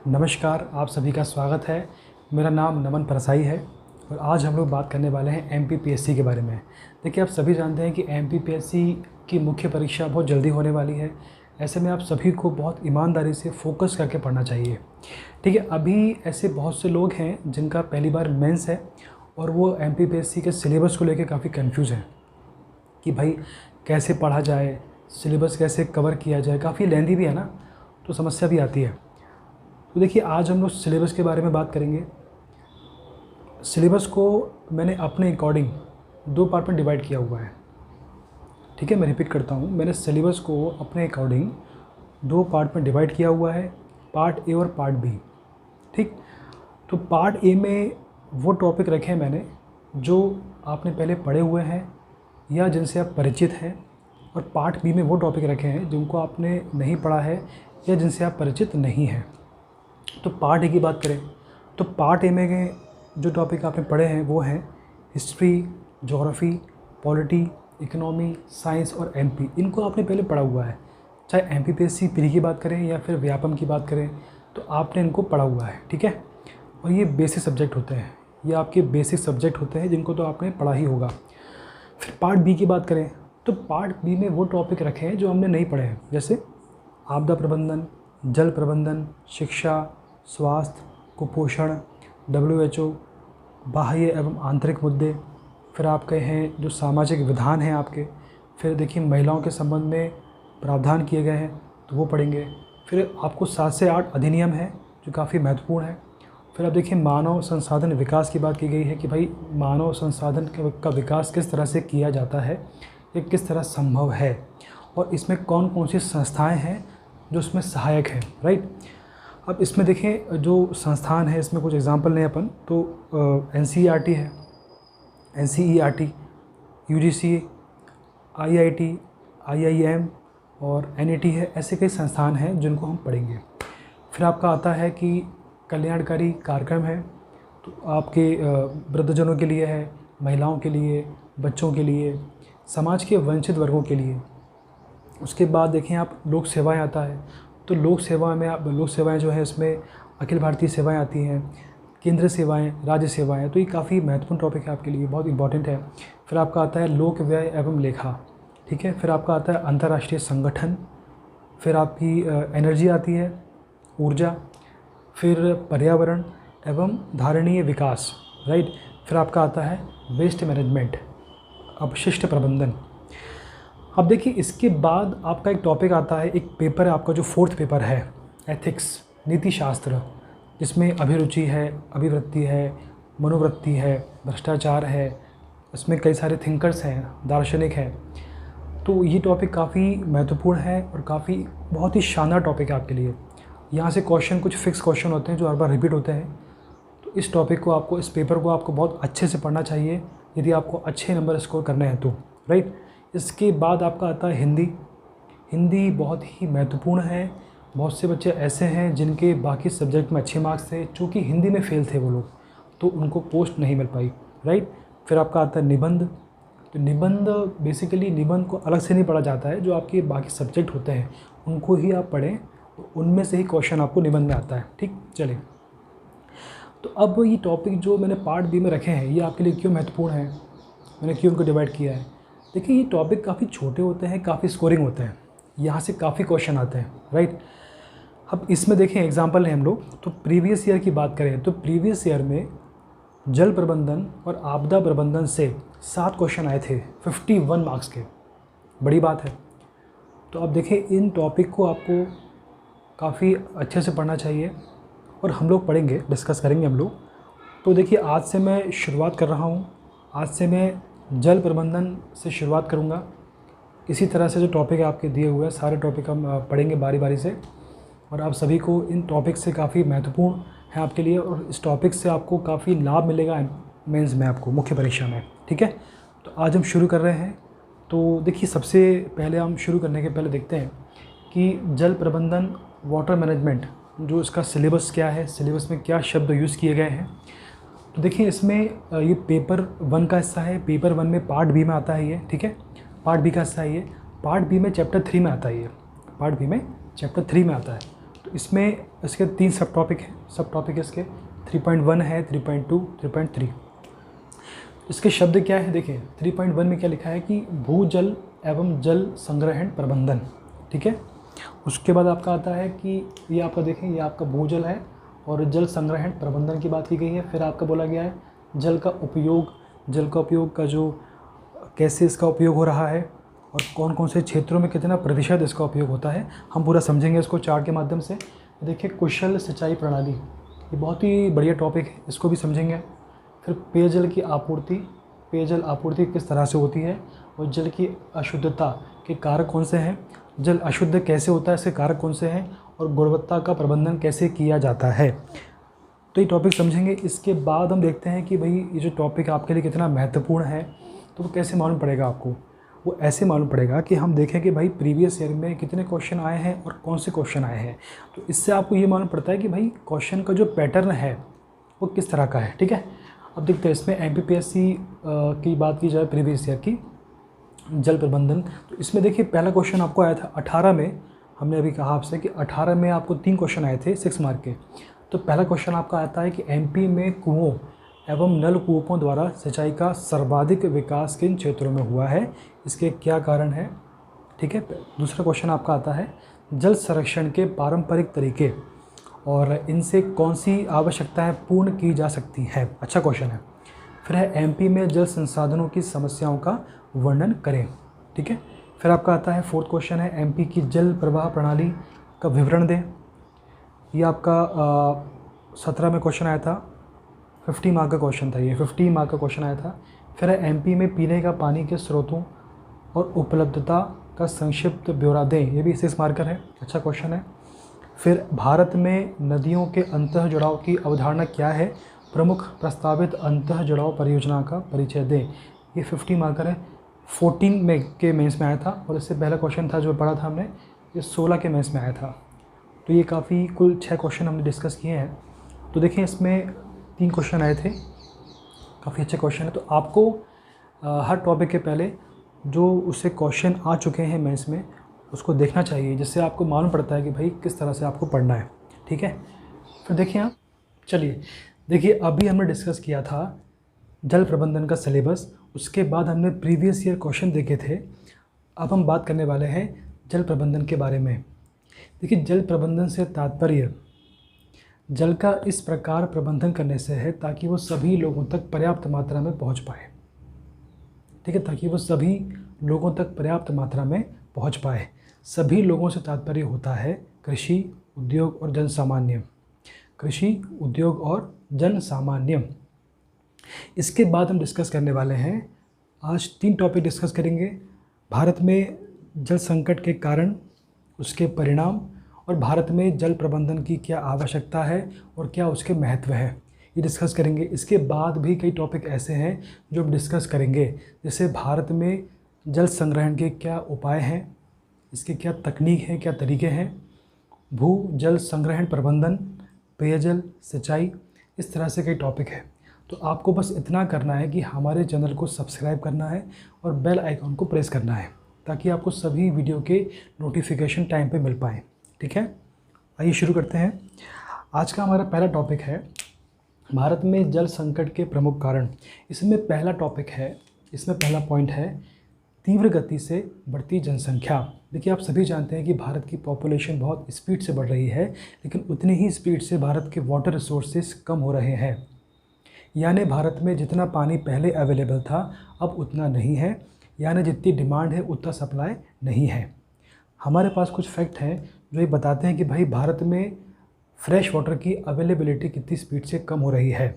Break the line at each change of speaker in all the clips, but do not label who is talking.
नमस्कार, आप सभी का स्वागत है। मेरा नाम नमन परसाई है और आज हम लोग बात करने वाले हैं एमपीपीएससी के बारे में। देखिए, आप सभी जानते हैं कि एमपीपीएससी की मुख्य परीक्षा बहुत जल्दी होने वाली है। ऐसे में आप सभी को बहुत ईमानदारी से फोकस करके पढ़ना चाहिए। ठीक है, अभी ऐसे बहुत से लोग हैं जिनका पहली बार मेंस है और वो एमपीपीएससी के सिलेबस को लेकर काफ़ी कंफ्यूज हैं कि भाई कैसे पढ़ा जाए, सिलेबस कैसे कवर किया जाए। काफ़ी लेंदी भी है ना, तो समस्या भी आती है। तो देखिए, आज हम लोग सिलेबस के बारे में बात करेंगे। सिलेबस को मैंने अपने अकॉर्डिंग 2 पार्ट में डिवाइड किया हुआ है। ठीक है, मैं रिपीट करता हूँ, मैंने सिलेबस को अपने अकॉर्डिंग 2 पार्ट में डिवाइड किया हुआ है, पार्ट ए और पार्ट बी। ठीक, तो पार्ट ए में वो टॉपिक रखे हैं मैंने जो आपने पहले पढ़े हुए हैं या जिनसे आप परिचित हैं, और पार्ट बी में वो टॉपिक रखे हैं जिनको आपने नहीं पढ़ा है या जिनसे आप परिचित नहीं हैं। तो पार्ट ए की बात करें तो पार्ट ए में जो टॉपिक आपने पढ़े हैं वो हैं history, geography, polity, economy, science और एमपी। इनको आपने पहले पढ़ा हुआ है। चाहे एमपीपीएससी प्री की बात करें या फिर व्यापम की बात करें, तो आपने इनको पढ़ा हुआ है। ठीक है, और ये बेसिक सब्जेक्ट होते हैं, ये आपके बेसिक सब्जेक्ट होते हैं जिनको तो आपने पढ़ा ही होगा। फिर पार्ट बी की बात करें तो पार्ट बी में वो टॉपिक रखे हैं जो हमने नहीं पढ़े हैं, जैसे आपदा प्रबंधन, जल प्रबंधन, शिक्षा, स्वास्थ्य, कुपोषण, WHO, बाह्य एवं आंतरिक मुद्दे। फिर आपके हैं जो सामाजिक विधान हैं आपके। फिर देखिए, महिलाओं के संबंध में प्रावधान किए गए हैं तो वो पढ़ेंगे। फिर आपको 7 से 8 अधिनियम है जो काफ़ी महत्वपूर्ण है। फिर आप देखिए, मानव संसाधन विकास की बात की गई है कि भाई मानव संसाधन का विकास किस तरह से किया जाता है, ये किस तरह संभव है, और इसमें कौन कौन सी संस्थाएँ हैं जो इसमें सहायक हैं। राइट, अब इसमें देखें जो संस्थान है, इसमें कुछ एग्जांपल लें अपन तो NCERT है, NCERT, UGC, IIT, IIM और NIT है। ऐसे कई संस्थान हैं जिनको हम पढ़ेंगे। फिर आपका आता है कि कल्याणकारी कार्यक्रम है, तो आपके वृद्धजनों के लिए है, महिलाओं के लिए, बच्चों के लिए, समाज के वंचित वर्गों के लिए। उसके बाद देखें आप लोक सेवाएं आता है, तो लोक सेवाएं जो है इसमें अखिल भारतीय सेवाएं आती हैं, केंद्रीय सेवाएं, राज्य सेवाएं। तो ये काफ़ी महत्वपूर्ण टॉपिक है आपके लिए, बहुत इंपॉर्टेंट है। फिर आपका आता है लोक व्यय एवं लेखा। ठीक है, फिर आपका आता है अंतर्राष्ट्रीय संगठन। फिर आपकी एनर्जी आती है, ऊर्जा। फिर पर्यावरण एवं धारणीय विकास। राइट, फिर आपका आता है वेस्ट मैनेजमेंट, अपशिष्ट प्रबंधन। अब देखिए, इसके बाद आपका एक टॉपिक आता है, एक पेपर है आपका जो 4th पेपर है, एथिक्स, नीति शास्त्र, जिसमें अभिरुचि है, अभिवृत्ति है, मनोवृत्ति है, भ्रष्टाचार है। इसमें कई सारे थिंकर्स हैं, दार्शनिक हैं। तो ये टॉपिक काफ़ी महत्वपूर्ण है और काफ़ी बहुत ही शानदार टॉपिक है आपके लिए। यहाँ से क्वेश्चन कुछ फिक्स क्वेश्चन होते हैं जो हर बार रिपीट होते हैं। तो इस टॉपिक को आपको, इस पेपर को आपको बहुत अच्छे से पढ़ना चाहिए यदि आपको अच्छे नंबर स्कोर करने हैं तो। राइट, इसके बाद आपका आता है हिंदी। हिंदी बहुत ही महत्वपूर्ण है। बहुत से बच्चे ऐसे हैं जिनके बाकी सब्जेक्ट में अच्छे मार्क्स थे, चूँकि हिंदी में फेल थे वो लोग, तो उनको पोस्ट नहीं मिल पाई। राइट, फिर आपका आता है निबंध। तो निबंध बेसिकली, निबंध को अलग से नहीं पढ़ा जाता है, जो आपके बाकी सब्जेक्ट होते हैं उनको ही आप पढ़ें, उनमें से ही क्वेश्चन आपको निबंध में आता है। ठीक, चलिए, तो अब ये टॉपिक जो मैंने पार्ट बी में रखे हैं ये आपके लिए क्यों महत्वपूर्ण है, मैंने क्यों उनको डिवाइड किया है। देखिए, ये टॉपिक काफ़ी छोटे होते हैं, काफ़ी स्कोरिंग होते हैं, यहाँ से काफ़ी क्वेश्चन आते हैं। राइट, अब इसमें देखें एग्जांपल है हम लोग, तो प्रीवियस ईयर की बात करें तो प्रीवियस ईयर में जल प्रबंधन और आपदा प्रबंधन से 7 क्वेश्चन आए थे 51 मार्क्स के। बड़ी बात है। तो अब देखें, इन टॉपिक को आपको काफ़ी अच्छे से पढ़ना चाहिए और हम लोग पढ़ेंगे, डिस्कस करेंगे हम लोग। तो देखिए, आज से मैं शुरुआत कर रहा हूँ। आज से मैं जल प्रबंधन से शुरुआत करूँगा। इसी तरह से जो टॉपिक आपके दिए हुए हैं सारे टॉपिक हम पढ़ेंगे बारी बारी से, और आप सभी को इन टॉपिक से काफ़ी महत्वपूर्ण है आपके लिए, और इस टॉपिक से आपको काफ़ी लाभ मिलेगा मेंस में, आपको मुख्य परीक्षा में। ठीक है, तो आज हम शुरू कर रहे हैं। तो देखिए, सबसे पहले हम शुरू करने के पहले देखते हैं कि जल प्रबंधन, वाटर मैनेजमेंट, जो इसका सिलेबस क्या है, सिलेबस में क्या शब्द यूज़ किए गए हैं। तो देखिए, इसमें ये पेपर 1 का हिस्सा है। पेपर 1 में पार्ट बी में आता है ये। ठीक है, पार्ट बी का हिस्सा है ये। पार्ट बी में चैप्टर 3 में आता है ये। पार्ट बी में चैप्टर 3 में आता है। तो इसमें इसके 3 सब टॉपिक हैं। सब टॉपिक इसके 3.1 है, 3.2, 3.3। इसके शब्द क्या है देखिए, 3.1 में क्या लिखा है कि भूजल एवं जल संग्रहण प्रबंधन, ठीक है। उसके बाद आपका आता है कि ये आपका देखें, ये आपका भूजल है और जल संग्रहण प्रबंधन की बात की गई है। फिर आपका बोला गया है जल का उपयोग का जो कैसे इसका उपयोग हो रहा है और कौन कौन से क्षेत्रों में कितना प्रतिशत इसका उपयोग होता है, हम पूरा समझेंगे इसको चार्ट के माध्यम से। देखिए कुशल सिंचाई प्रणाली, ये बहुत ही बढ़िया टॉपिक है, इसको भी समझेंगे। फिर पेयजल आपूर्ति किस तरह से होती है और जल की अशुद्धता के कारक कौन से हैं, जल अशुद्ध कैसे होता है, इसके कारक कौन से हैं, और गुणवत्ता का प्रबंधन कैसे किया जाता है। तो ये टॉपिक समझेंगे। इसके बाद हम देखते हैं कि भाई ये जो टॉपिक आपके लिए कितना महत्वपूर्ण है, तो वो कैसे मालूम पड़ेगा आपको। वो ऐसे मालूम पड़ेगा कि हम देखें कि भाई प्रीवियस ईयर में कितने क्वेश्चन आए हैं और कौन से क्वेश्चन आए हैं। तो इससे आपको ये मालूम पड़ता है कि भाई क्वेश्चन का जो पैटर्न है वो किस तरह का है, ठीक है। अब देखते हैं इसमें एमपीपीएससी की बात की जाए प्रीवियस ईयर की जल प्रबंधन, तो इसमें देखिए पहला क्वेश्चन आपको आया था 18 में। हमने अभी कहा आपसे कि 18 में आपको 3 क्वेश्चन आए थे 6 मार्क के। तो पहला क्वेश्चन आपका आता है कि एमपी में कुओं एवं नलकूपों द्वारा सिंचाई का सर्वाधिक विकास किन क्षेत्रों में हुआ है, इसके क्या कारण है, ठीक है। दूसरा क्वेश्चन आपका आता है जल संरक्षण के पारंपरिक तरीके और इनसे कौन सी आवश्यकताएं पूर्ण की जा सकती हैं, अच्छा क्वेश्चन है। फिर है एमपी में जल संसाधनों की समस्याओं का वर्णन करें, ठीक है। फिर आपका आता है 4th क्वेश्चन है एमपी की जल प्रवाह प्रणाली का विवरण दें। ये आपका 17 में क्वेश्चन आया था, 50 मार्क का क्वेश्चन था, ये 50 मार्क का क्वेश्चन आया था। फिर है एमपी में पीने का पानी के स्रोतों और उपलब्धता का संक्षिप्त ब्यौरा दें, ये भी 6 मार्कर है, अच्छा क्वेश्चन है। फिर भारत में नदियों के अंतः जुड़ाव की अवधारणा क्या है, प्रमुख प्रस्तावित अंतः जुड़ाव परियोजना का परिचय दें, ये 50 मार्कर है। 14 में के मेंस में आया था और इससे पहला क्वेश्चन था जो पढ़ा था हमने, ये 16 के मेंस में आया था। तो ये काफ़ी कुल 6 क्वेश्चन हमने डिस्कस किए हैं। तो देखिए इसमें 3 क्वेश्चन आए थे, काफ़ी अच्छे क्वेश्चन है। तो आपको हर टॉपिक के पहले जो उससे क्वेश्चन आ चुके हैं मेंस में उसको देखना चाहिए, जिससे आपको मालूम पड़ता है कि भाई किस तरह से आपको पढ़ना है, ठीक है। फिर देखिए आप, चलिए देखिए अभी हमने डिस्कस किया था जल प्रबंधन का सिलेबस, उसके बाद हमने प्रीवियस ईयर क्वेश्चन देखे थे। अब हम बात करने वाले हैं जल प्रबंधन के बारे में। देखिए जल प्रबंधन से तात्पर्य जल का इस प्रकार प्रबंधन करने से है ताकि वो सभी लोगों तक पर्याप्त मात्रा में पहुंच पाए, ठीक है, ताकि वो सभी लोगों तक पर्याप्त मात्रा में पहुंच पाए। सभी लोगों से तात्पर्य होता है कृषि, उद्योग और जनसामान्य, कृषि, उद्योग और जनसामान्य। इसके बाद हम डिस्कस करने वाले हैं, आज 3 टॉपिक डिस्कस करेंगे। भारत में जल संकट के कारण, उसके परिणाम और भारत में जल प्रबंधन की क्या आवश्यकता है और क्या उसके महत्व है, ये डिस्कस करेंगे। इसके बाद भी कई टॉपिक ऐसे हैं जो हम डिस्कस करेंगे, जैसे भारत में जल संग्रहण के क्या उपाय हैं, इसकी क्या तकनीक है, क्या तरीके हैं, भू जल संग्रहण प्रबंधन, पेयजल, सिंचाई, इस तरह से कई टॉपिक है। तो आपको बस इतना करना है कि हमारे चैनल को सब्सक्राइब करना है और बेल आइकॉन को प्रेस करना है ताकि आपको सभी वीडियो के नोटिफिकेशन टाइम पे मिल पाएँ, ठीक है। आइए शुरू करते हैं। आज का हमारा पहला टॉपिक है भारत में जल संकट के प्रमुख कारण। इसमें पहला टॉपिक है, इसमें पहला पॉइंट है तीव्र गति से बढ़ती जनसंख्या। देखिए आप सभी जानते हैं कि भारत की पॉपुलेशन बहुत स्पीड से बढ़ रही है, लेकिन उतनी ही स्पीड से भारत के वाटर रिसोर्सेज कम हो रहे हैं। यानी भारत में जितना पानी पहले अवेलेबल था अब उतना नहीं है, यानी जितनी डिमांड है उतना सप्लाई नहीं है। हमारे पास कुछ फैक्ट हैं जो ये बताते हैं कि भाई भारत में फ्रेश वाटर की अवेलेबिलिटी कितनी स्पीड से कम हो रही है।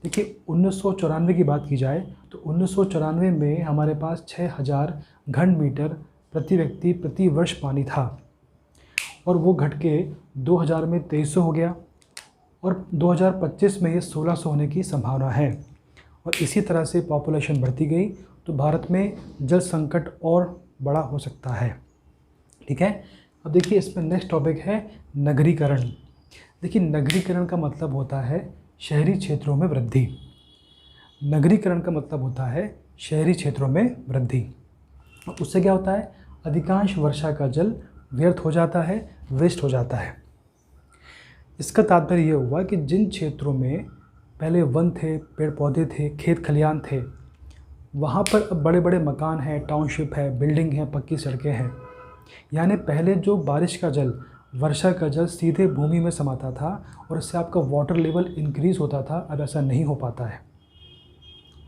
देखिए 1994 की बात की जाए तो 1994 में हमारे पास 6000 घन मीटर प्रति व्यक्ति प्रति वर्ष पानी था और वो घट के 2000 में 2300 हो गया और 2025 में ये 1600 होने की संभावना है। और इसी तरह से पॉपुलेशन बढ़ती गई तो भारत में जल संकट और बड़ा हो सकता है, ठीक है। अब देखिए इसमें नेक्स्ट टॉपिक है नगरीकरण। देखिए नगरीकरण का मतलब होता है शहरी क्षेत्रों में वृद्धि। नगरीकरण का मतलब होता है शहरी क्षेत्रों में वृद्धि। उससे क्या होता है, अधिकांश वर्षा का जल व्यर्थ हो जाता है, वेस्ट हो जाता है, इसका तात्पर्य ये हुआ कि जिन क्षेत्रों में पहले वन थे, पेड़ पौधे थे, खेत खलियान थे, वहाँ पर अब बड़े बड़े मकान हैं, टाउनशिप है, बिल्डिंग हैं, पक्की सड़कें हैं। यानी पहले जो बारिश का जल, वर्षा का जल सीधे भूमि में समाता था और इससे आपका वाटर लेवल इंक्रीज़ होता था, अब ऐसा नहीं हो पाता है।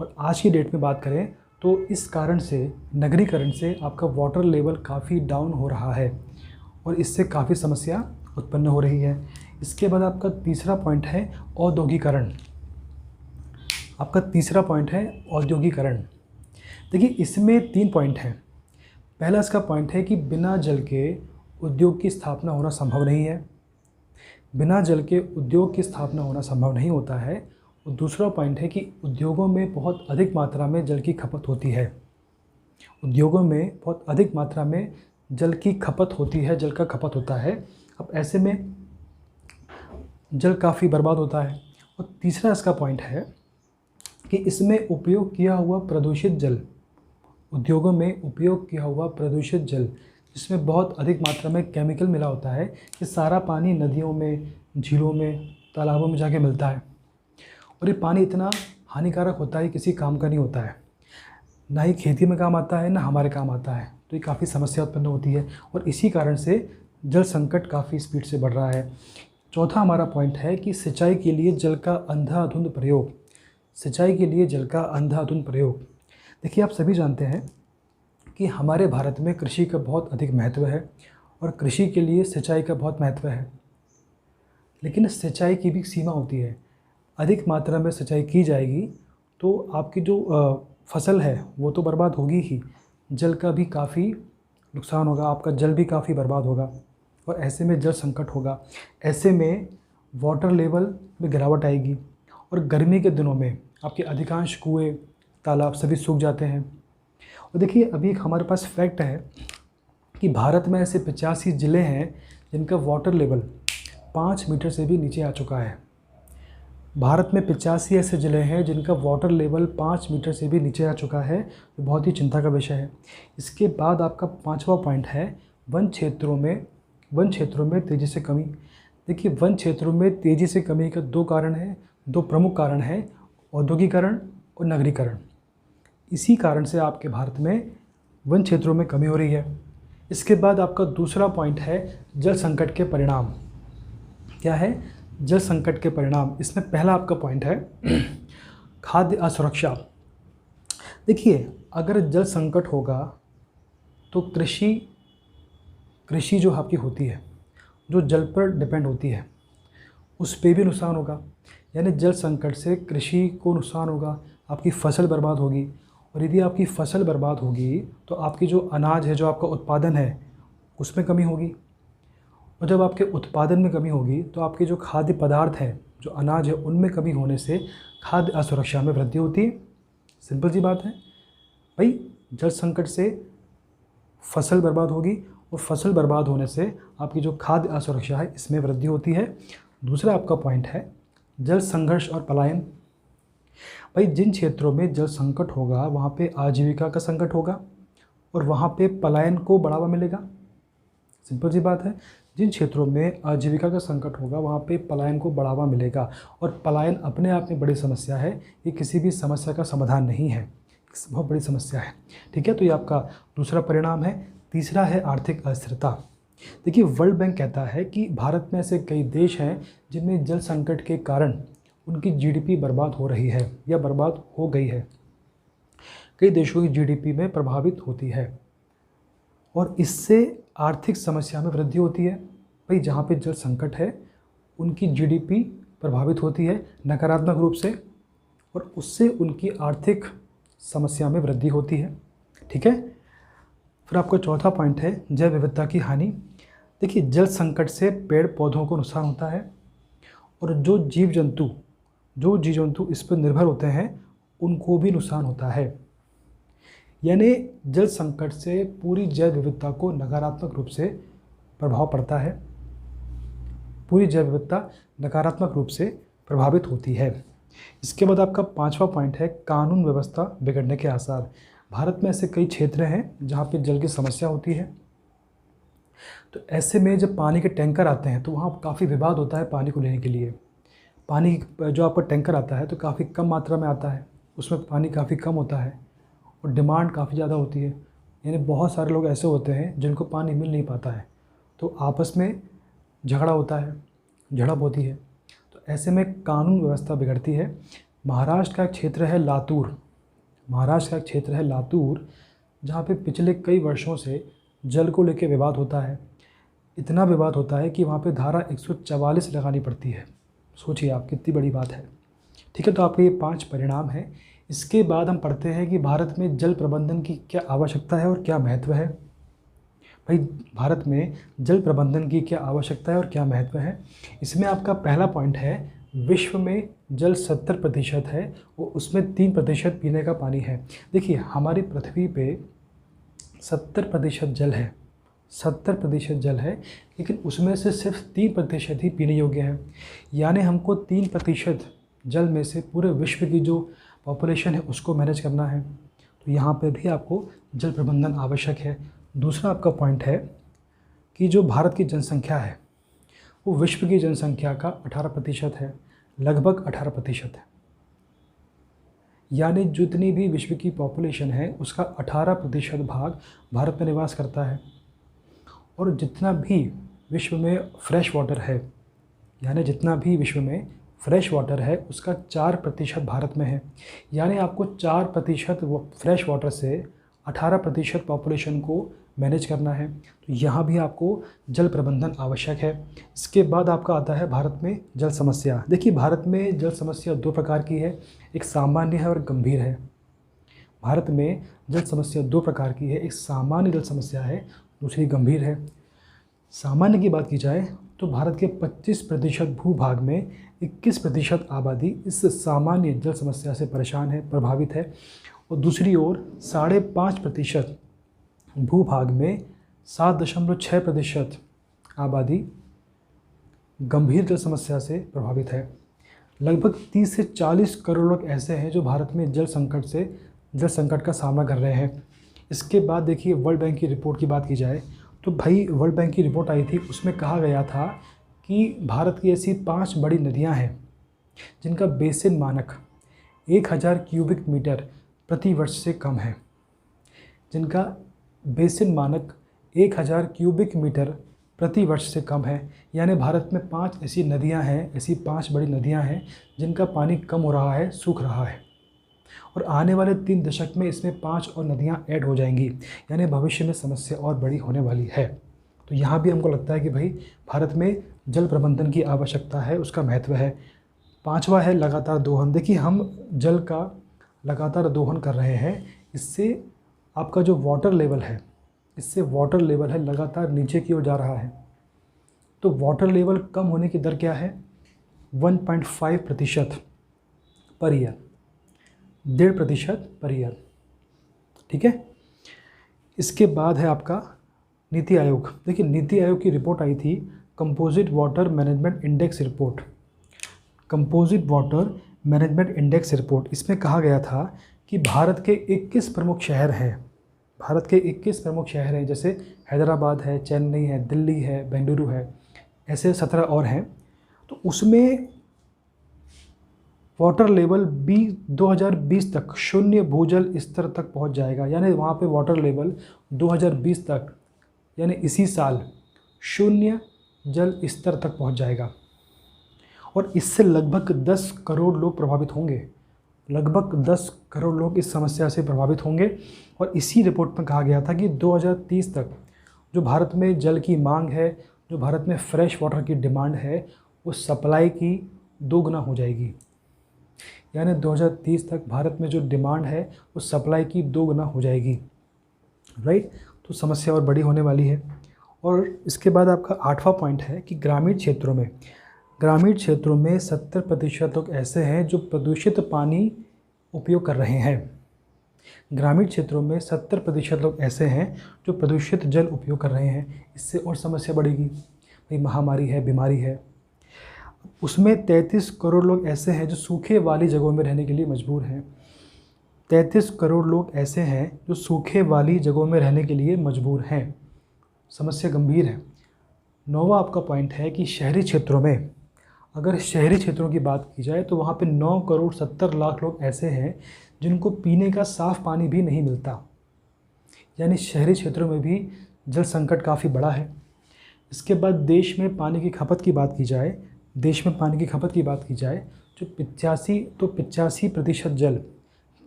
और आज की डेट में बात करें तो इस कारण से, नगरीकरण से आपका वाटर लेवल काफ़ी डाउन हो रहा है और इससे काफ़ी समस्या उत्पन्न हो रही है। इसके बाद आपका तीसरा पॉइंट है औद्योगिकरण। आपका तीसरा पॉइंट है औद्योगिकरण। देखिए, इसमें 3 पॉइंट हैं। पहला इसका पॉइंट है कि बिना जल के उद्योग की स्थापना होना संभव नहीं है। बिना जल के उद्योग की स्थापना होना संभव नहीं होता है। और दूसरा पॉइंट है कि उद्योगों में बहुत अधिक मात्रा में जल की खपत होती है। उद्योगों में बहुत अधिक मात्रा में जल की खपत होती है, जल का खपत होता है। अब ऐसे में जल काफ़ी बर्बाद होता है। और तीसरा इसका पॉइंट है कि इसमें उपयोग किया हुआ प्रदूषित जल, उद्योगों में उपयोग किया हुआ प्रदूषित जल, जिसमें बहुत अधिक मात्रा में केमिकल मिला होता है, ये सारा पानी नदियों में, झीलों में, तालाबों में जाके मिलता है। और ये पानी इतना हानिकारक होता है, किसी काम का नहीं होता है, ना ही खेती में काम आता है, ना हमारे काम आता है। तो ये काफ़ी समस्या उत्पन्न होती है और इसी कारण से जल संकट काफ़ी स्पीड से बढ़ रहा है। चौथा हमारा पॉइंट है कि सिंचाई के लिए जल का अंधाधुंध प्रयोग। सिंचाई के लिए जल का अंधाधुंध प्रयोग। देखिए, आप सभी जानते हैं कि हमारे भारत में कृषि का बहुत अधिक महत्व है और कृषि के लिए सिंचाई का बहुत महत्व है। लेकिन सिंचाई की भी सीमा होती है। अधिक मात्रा में सिंचाई की जाएगी तो आपकी जो फसल है वो तो बर्बाद होगी ही, जल का भी काफ़ी नुकसान होगा, आपका जल भी काफ़ी बर्बाद होगा और ऐसे में जल संकट होगा। ऐसे में वाटर लेवल में गिरावट आएगी और गर्मी के दिनों में आपके अधिकांश कुएं, तालाब सभी सूख जाते हैं। और देखिए, अभी एक हमारे पास फैक्ट है कि भारत में ऐसे 85 ज़िले हैं जिनका वाटर लेवल 5 मीटर से भी नीचे आ चुका है। भारत में 85 ऐसे ज़िले हैं जिनका वाटर लेवल 5 मीटर से भी नीचे आ चुका है, जो बहुत ही चिंता का विषय है। इसके बाद आपका 5वां पॉइंट है वन क्षेत्रों में तेज़ी से कमी। देखिए, वन क्षेत्रों में तेज़ी से कमी का 2 कारण हैं, 2 प्रमुख कारण हैं, औद्योगिकरण और नगरीकरण। इसी कारण से आपके भारत में वन क्षेत्रों में कमी हो रही है। इसके बाद आपका दूसरा पॉइंट है जल संकट के परिणाम। क्या है? जल संकट के परिणाम। इसमें पहला आपका पॉइंट है खाद्य असुरक्षा। देखिए, अगर जल संकट होगा तो कृषि जो आपकी होती है, जो जल पर डिपेंड होती है, उस पे भी नुकसान होगा। यानी जल संकट से कृषि को नुकसान होगा, आपकी फसल बर्बाद होगी। और यदि आपकी फसल बर्बाद होगी तो आपकी जो अनाज है, जो आपका उत्पादन है, उसमें कमी होगी। और जब आपके उत्पादन में कमी होगी तो आपके जो खाद्य पदार्थ हैं, जो अनाज है, उनमें कमी होने से खाद्य असुरक्षा में वृद्धि होती है। सिंपल सी बात है भाई, जल संकट से फसल बर्बाद होगी और फसल बर्बाद होने से आपकी जो खाद्य असुरक्षा है, इसमें वृद्धि होती है। दूसरा आपका पॉइंट है जल संघर्ष और पलायन। भाई, जिन क्षेत्रों में जल संकट होगा वहाँ पे आजीविका का संकट होगा और वहाँ पे पलायन को बढ़ावा मिलेगा। सिंपल सी बात है, जिन क्षेत्रों में आजीविका का संकट होगा वहाँ पे पलायन को बढ़ावा मिलेगा। और पलायन अपने आप में बड़ी समस्या है, ये किसी भी समस्या का समाधान नहीं है, बहुत बड़ी समस्या है। ठीक है, तो ये आपका दूसरा परिणाम है। तीसरा है आर्थिक अस्थिरता। देखिए, वर्ल्ड बैंक कहता है कि भारत में ऐसे कई देश हैं जिनमें जल संकट के कारण उनकी जीडीपी बर्बाद हो रही है या बर्बाद हो गई है। कई देशों की जीडीपी में प्रभावित होती है और इससे आर्थिक समस्या में वृद्धि होती है। भाई, जहाँ पे जल संकट है उनकी जीडीपी प्रभावित होती है नकारात्मक रूप से और उससे उनकी आर्थिक समस्या में वृद्धि होती है। ठीक है, फिर आपका चौथा पॉइंट है जैव विविधता की हानि। देखिए, जल संकट से पेड़ पौधों को नुकसान होता है और जो जीव जंतु इस पर निर्भर होते हैं उनको भी नुकसान होता है। यानी जल संकट से पूरी जैव विविधता को नकारात्मक रूप से प्रभाव पड़ता है, पूरी जैव विविधता नकारात्मक रूप से प्रभावित होती है। इसके बाद आपका 5वां पॉइंट है कानून व्यवस्था बिगड़ने के आसार। भारत में ऐसे कई क्षेत्र हैं जहाँ पे जल की समस्या होती है तो ऐसे में जब पानी के टैंकर आते हैं तो वहाँ काफ़ी विवाद होता है पानी को लेने के लिए। पानी जो आपका टैंकर आता है तो काफ़ी कम मात्रा में आता है, उसमें पानी काफ़ी कम होता है और डिमांड काफ़ी ज़्यादा होती है। यानी बहुत सारे लोग ऐसे होते हैं जिनको पानी मिल नहीं पाता है, तो आपस में झगड़ा होता है, झड़प होती है। तो ऐसे में कानून व्यवस्था बिगड़ती है। महाराष्ट्र का एक क्षेत्र है लातूर, महाराष्ट्र का एक क्षेत्र है लातूर, जहाँ पे पिछले कई वर्षों से जल को लेकर विवाद होता है। इतना विवाद होता है कि वहाँ पे धारा 144 लगानी पड़ती है। सोचिए आप, कितनी बड़ी बात है। ठीक है, तो आपके ये 5 परिणाम हैं। इसके बाद हम पढ़ते हैं कि भारत में जल प्रबंधन की क्या आवश्यकता है और क्या महत्व है। भाई, भारत में जल प्रबंधन की क्या आवश्यकता है और क्या महत्व है। इसमें आपका पहला पॉइंट है, विश्व में जल 70% है और उसमें 3% पीने का पानी है। देखिए, हमारी पृथ्वी पे 70% जल है, 70% जल है, लेकिन उसमें से सिर्फ 3% ही पीने योग्य है। यानी हमको 3% जल में से पूरे विश्व की जो पॉपुलेशन है उसको मैनेज करना है। तो यहाँ पे भी आपको जल प्रबंधन आवश्यक है। दूसरा आपका पॉइंट है कि जो भारत की जनसंख्या है वो विश्व की जनसंख्या का 18% है, लगभग 18% है। यानी जितनी भी विश्व की पॉपुलेशन है उसका 18% भाग भारत में निवास करता है। और जितना भी विश्व में फ्रेश वाटर है, यानी जितना भी विश्व में फ्रेश वाटर है उसका 4% भारत में है। यानी आपको 4% फ्रेश वाटर से 18% पॉपुलेशन को मैनेज करना है। तो यहाँ भी आपको जल प्रबंधन आवश्यक है। इसके बाद आपका आता है भारत में जल समस्या। देखिए, भारत में जल समस्या 2 प्रकार की है, एक सामान्य है और गंभीर है। भारत में जल समस्या 2 प्रकार की है, एक सामान्य जल समस्या है, दूसरी गंभीर है। सामान्य की बात की जाए तो भारत के 25% भूभाग में 21% आबादी इस सामान्य जल समस्या से परेशान है, प्रभावित है। और दूसरी ओर 5.5% भूभाग में 7.6% आबादी गंभीर जल समस्या से प्रभावित है। लगभग 30 से 40 करोड़ लोग ऐसे हैं जो भारत में जल संकट का सामना कर रहे हैं। इसके बाद देखिए, वर्ल्ड बैंक की रिपोर्ट की बात की जाए तो भाई, वर्ल्ड बैंक की रिपोर्ट आई थी, उसमें कहा गया था कि भारत की ऐसी 5 बड़ी नदियां हैं जिनका बेसिन मानक 1000 क्यूबिक मीटर प्रति वर्ष से कम है, जिनका बेसिन मानक 1000 क्यूबिक मीटर प्रति वर्ष से कम है। यानी भारत में 5 ऐसी नदियां हैं, ऐसी 5 बड़ी नदियां हैं जिनका पानी कम हो रहा है, सूख रहा है। और आने वाले 3 दशक में इसमें 5 और नदियां ऐड हो जाएंगी, यानी भविष्य में समस्या और बड़ी होने वाली है। तो यहाँ भी हमको लगता है कि भाई, भारत में जल प्रबंधन की आवश्यकता है, उसका महत्व है। 5वां है लगातार दोहन। देखिए, हम जल का लगातार दोहन कर रहे हैं, इससे आपका जो वाटर लेवल है, लगातार नीचे की ओर जा रहा है। तो वाटर लेवल कम होने की दर क्या है? 1.5% पर ईयर, 1.5% पर ईयर। ठीक है। इसके बाद है आपका नीति आयोग। देखिए, नीति आयोग की रिपोर्ट आई थी, composite water management index report, composite water management index report. इसमें कहा गया था कि भारत के 21 प्रमुख शहर हैं, जैसे हैदराबाद है, चेन्नई है, दिल्ली है, बेंगलुरु है, ऐसे 17 और हैं। तो उसमें वाटर लेवल 2020 तक शून्य भूजल स्तर तक पहुंच जाएगा। यानी वहाँ पे वाटर लेवल 2020 तक, यानी इसी साल, शून्य जल स्तर तक पहुंच जाएगा। और इससे लगभग 10 करोड़ लोग प्रभावित होंगे, लगभग 10 करोड़ लोग इस समस्या से प्रभावित होंगे। और इसी रिपोर्ट में कहा गया था कि 2030 तक जो भारत में जल की मांग है, जो भारत में फ्रेश वाटर की डिमांड है, वो सप्लाई की 2 गुना हो जाएगी। यानी 2030 तक भारत में जो डिमांड है वो सप्लाई की 2 गुना हो जाएगी, राइट। तो समस्या और बड़ी होने वाली है। और इसके बाद आपका 8वां पॉइंट है कि ग्रामीण क्षेत्रों में 70% लोग ऐसे हैं जो प्रदूषित पानी उपयोग कर रहे हैं। ग्रामीण क्षेत्रों में 70% लोग ऐसे हैं जो प्रदूषित जल उपयोग कर रहे हैं। इससे और समस्या बढ़ेगी। भाई, महामारी है, बीमारी है। उसमें 33 करोड़ लोग ऐसे हैं जो सूखे वाली जगहों में रहने के लिए मजबूर हैं। 33 करोड़ लोग ऐसे हैं जो सूखे वाली जगहों में रहने के लिए मजबूर हैं। समस्या गंभीर है। 9वां आपका पॉइंट है कि शहरी क्षेत्रों में, अगर शहरी क्षेत्रों की बात की जाए तो वहाँ पे 9 करोड़ 70 लाख लोग ऐसे हैं जिनको पीने का साफ़ पानी भी नहीं मिलता। यानी शहरी क्षेत्रों में भी जल संकट काफ़ी बड़ा है। इसके बाद देश में पानी की खपत की बात की जाए, जो 85% जल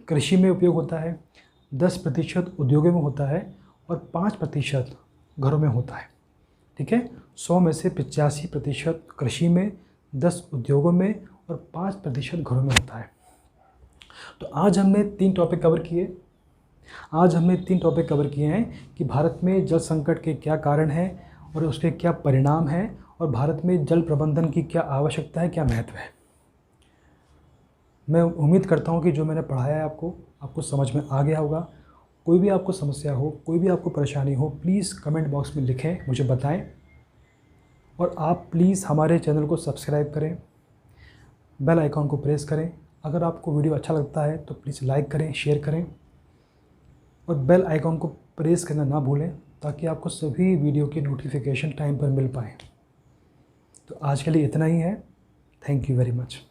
कृषि में उपयोग होता है, 10% उद्योगों में होता है और 5% घरों में होता है। ठीक है, 100 में से 85% कृषि में, 10 उद्योगों में और 5% घरों में होता है। तो आज हमने 3 टॉपिक कवर किए हैं कि भारत में जल संकट के क्या कारण हैं और उसके क्या परिणाम हैं, और भारत में जल प्रबंधन की क्या आवश्यकता है, क्या महत्व है। मैं उम्मीद करता हूँ कि जो मैंने पढ़ाया है आपको समझ में आ गया होगा। कोई भी आपको समस्या हो, कोई भी आपको परेशानी हो, प्लीज़ कमेंट बॉक्स में लिखें, मुझे बताएं। और आप प्लीज़ हमारे चैनल को सब्सक्राइब करें, बेल आइकॉन को प्रेस करें। अगर आपको वीडियो अच्छा लगता है तो प्लीज़ लाइक करें, शेयर करें और बेल आइकॉन को प्रेस करना ना भूलें, ताकि आपको सभी वीडियो की नोटिफिकेशन टाइम पर मिल पाए। तो आज के लिए इतना ही है। Thank you very much.